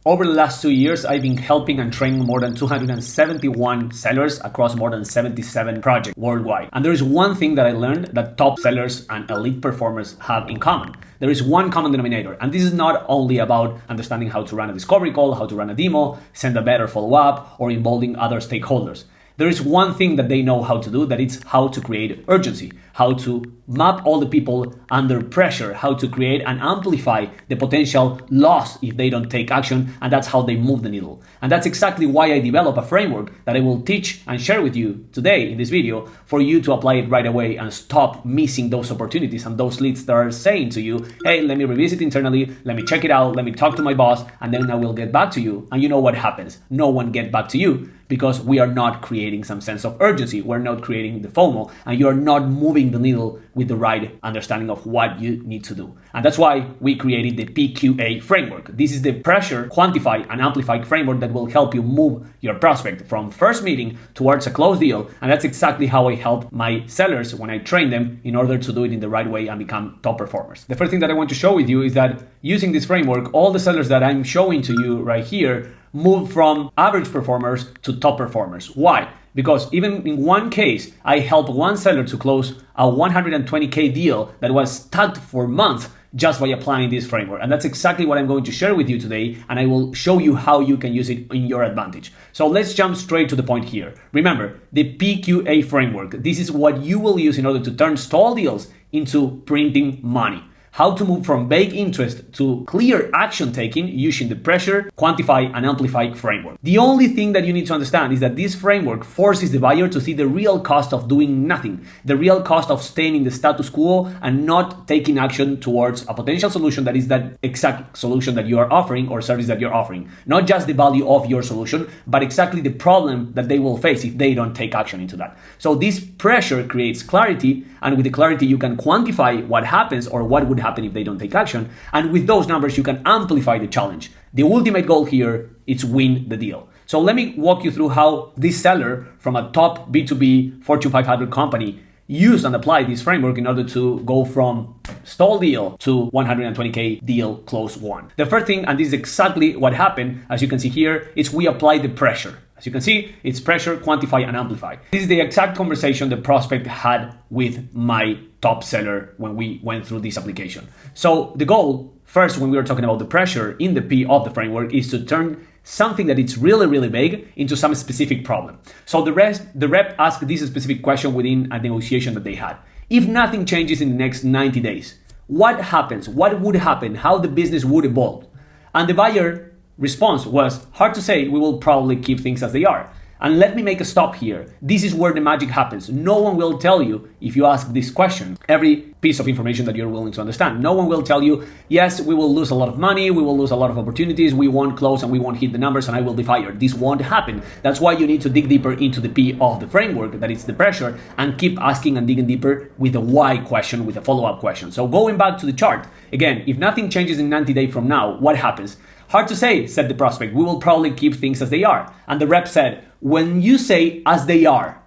Over the last 2 years, I've been helping and training more than 271 sellers across more than 77 projects worldwide. And there is one thing that I learned that top sellers and elite performers have in common. There is one common denominator, and this is not only about understanding how to run a discovery call, how to run a demo, send a better follow-up, or involving other stakeholders. There is one thing that they know how to do, that it's how to create urgency, how to map all the people under pressure, how to create and amplify the potential loss if they don't take action, and that's how they move the needle. And that's exactly why I develop a framework that I will teach and share with you today in this video for you to apply it right away and stop missing those opportunities and those leads that are saying to you, hey, let me revisit internally, let me check it out, let me talk to my boss, and then I will get back to you. And you know what happens? No one gets back to you because we are not creating some sense of urgency. We're not creating the FOMO, and you're not moving the needle with the right understanding of what you need to do. And that's why we created the PQA framework. This is the pressure, quantify, and amplify framework that will help you move your prospect from first meeting towards a closed deal. And that's exactly how I help my sellers when I train them in order to do it in the right way and become top performers. The first thing that I want to share with you is that using this framework, all the sellers that I'm showing to you right here move from average performers to top performers. Why? Because even in one case, I helped one seller to close a 120K deal that was stuck for months just by applying this framework. And that's exactly what I'm going to share with you today, and I will show you how you can use it in your advantage. So let's jump straight to the point here. Remember, the PQA framework, this is what you will use in order to turn stall deals into printing money. How to move from vague interest to clear action taking using the pressure, quantify, and amplify framework. The only thing that you need to understand is that this framework forces the buyer to see the real cost of doing nothing, the real cost of staying in the status quo and not taking action towards a potential solution that is that exact solution that you are offering or service that you're offering. Not just the value of your solution, but exactly the problem that they will face if they don't take action into that. So this pressure creates clarity, and with the clarity you can quantify what happens or what would happen if they don't take action. And with those numbers, you can amplify the challenge. The ultimate goal here is win the deal. So let me walk you through how this seller from a top B2B Fortune 500 company used and applied this framework in order to go from stall deal to 120K deal close one. The first thing, and this is exactly what happened, as you can see here, is we apply the pressure. As you can see, it's pressure, quantify, and amplify. This is the exact conversation the prospect had with my top seller when we went through this application. So the goal, first, when we were talking about the pressure in the P of the framework, is to turn something that it's really, really vague into some specific problem. So the rep asked this specific question within a negotiation that they had. If nothing changes in the next 90 days, what happens? What would happen? How the business would evolve? And the buyer response was, hard to say, we will probably keep things as they are. And let me make a stop here. This is where the magic happens. No one will tell you, if you ask this question, every piece of information that you're willing to understand. No one will tell you, yes, we will lose a lot of money, we will lose a lot of opportunities, we won't close and we won't hit the numbers and I will be fired. This won't happen. That's why you need to dig deeper into the P of the framework, that is the pressure, and keep asking and digging deeper with the why question, with a follow-up question. So going back to the chart, again, if nothing changes in 90 days from now, what happens? Hard to say, said the prospect. We will probably keep things as they are. And the rep said, when you say as they are,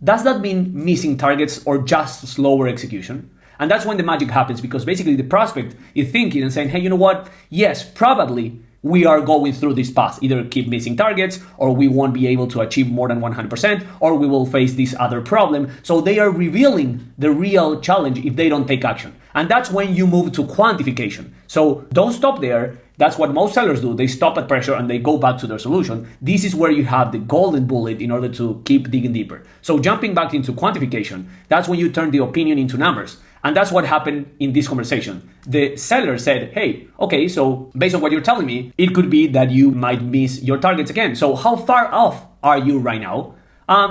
does that mean missing targets or just slower execution? And that's when the magic happens, because basically the prospect is thinking and saying, hey, you know what? Yes, probably we are going through this path. Either keep missing targets, or we won't be able to achieve more than 100%, or we will face this other problem. So they are revealing the real challenge if they don't take action. And that's when you move to quantification. So don't stop there. That's what most sellers do. They stop at pressure and they go back to their solution. This is where you have the golden bullet in order to keep digging deeper. So jumping back into quantification, that's when you turn the opinion into numbers. And that's what happened in this conversation. The seller said, hey, okay, so based on what you're telling me, it could be that you might miss your targets again. So how far off are you right now?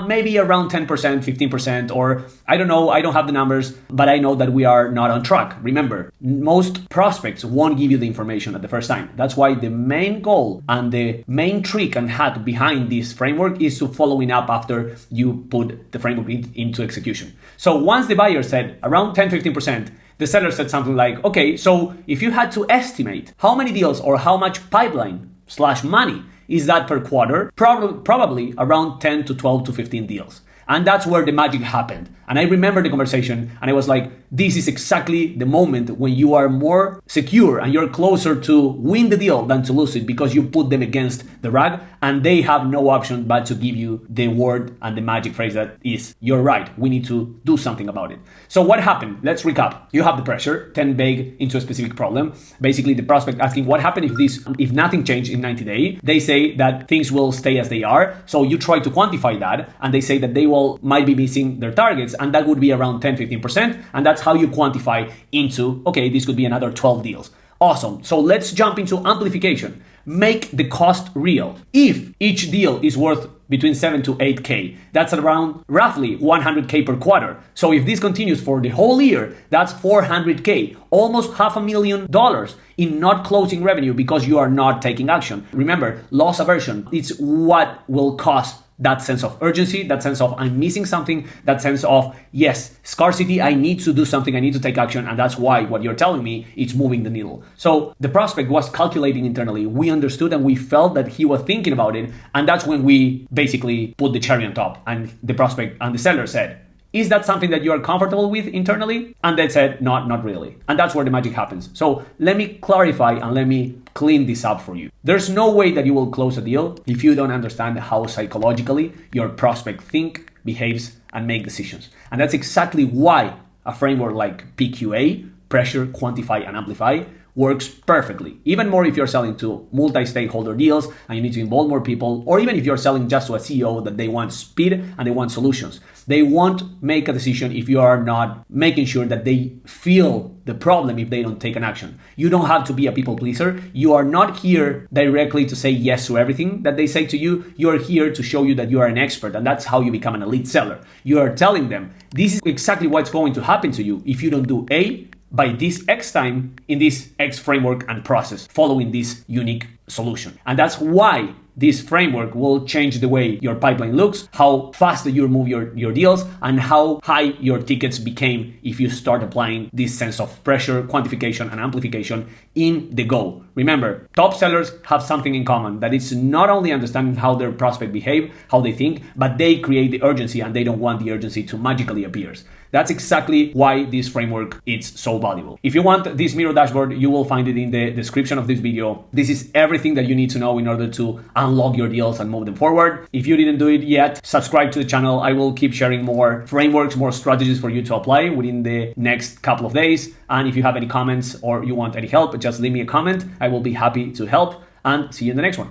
Maybe around 10%, 15%, or I don't know, I don't have the numbers, but I know that we are not on track. Remember, most prospects won't give you the information at the first time. That's why the main goal and the main trick and hack behind this framework is to following up after you put the framework into execution. So once the buyer said around 10, 15%, the seller said something like, okay, so if you had to estimate how many deals or how much pipeline/money is that per quarter, probably around 10 to 12 to 15 deals. And that's where the magic happened. And I remember the conversation and I was like, this is exactly the moment when you are more secure and you're closer to win the deal than to lose it, because you put them against the rug and they have no option but to give you the word and the magic phrase that is, you're right, we need to do something about it. So what happened? Let's recap. You have the pressure, 10 vague into a specific problem. Basically the prospect asking what happened if nothing changed in 90 days. They say that things will stay as they are. So you try to quantify that and they say that they might be missing their targets, and that would be around 10-15%. And that's how you quantify into, okay, this could be another 12 deals. Awesome. So let's jump into amplification. Make the cost real. If each deal is worth between 7 to 8K, that's around roughly 100K per quarter. So if this continues for the whole year, that's 400K, almost $500,000 in not closing revenue because you are not taking action. Remember, loss aversion, it's what will cost that sense of urgency, that sense of I'm missing something, that sense of, yes, scarcity, I need to do something, I need to take action, and that's why what you're telling me, it's moving the needle. So the prospect was calculating internally. We understood and we felt that he was thinking about it, and that's when we basically put the cherry on top, and the prospect and the seller said, is that something that you are comfortable with internally? And they said, not really. And that's where the magic happens. So let me clarify and let me clean this up for you. There's no way that you will close a deal if you don't understand how psychologically your prospect think, behaves, and make decisions. And that's exactly why a framework like PQA, Pressure, Quantify, and Amplify, works perfectly. Even more if you're selling to multi-stakeholder deals and you need to involve more people, or even if you're selling just to a CEO that they want speed and they want solutions. They won't make a decision if you are not making sure that they feel the problem if they don't take an action. You don't have to be a people pleaser. You are not here directly to say yes to everything that they say to you. You are here to show you that you are an expert, and that's how you become an elite seller. You are telling them, this is exactly what's going to happen to you if you don't do A by this X time in this X framework and process, following this unique solution. And that's why this framework will change the way your pipeline looks, how fast you move your deals, and how high your tickets became if you start applying this sense of pressure, quantification, and amplification in the go. Remember, top sellers have something in common, that it's not only understanding how their prospect behave, how they think, but they create the urgency and they don't want the urgency to magically appear. That's exactly why this framework is so valuable. If you want this mirror dashboard, you will find it in the description of this video. This is everything that you need to know in order to unlock your deals and move them forward. If you didn't do it yet, subscribe to the channel. I will keep sharing more frameworks, more strategies for you to apply within the next couple of days. And if you have any comments or you want any help, just leave me a comment. I will be happy to help, and see you in the next one.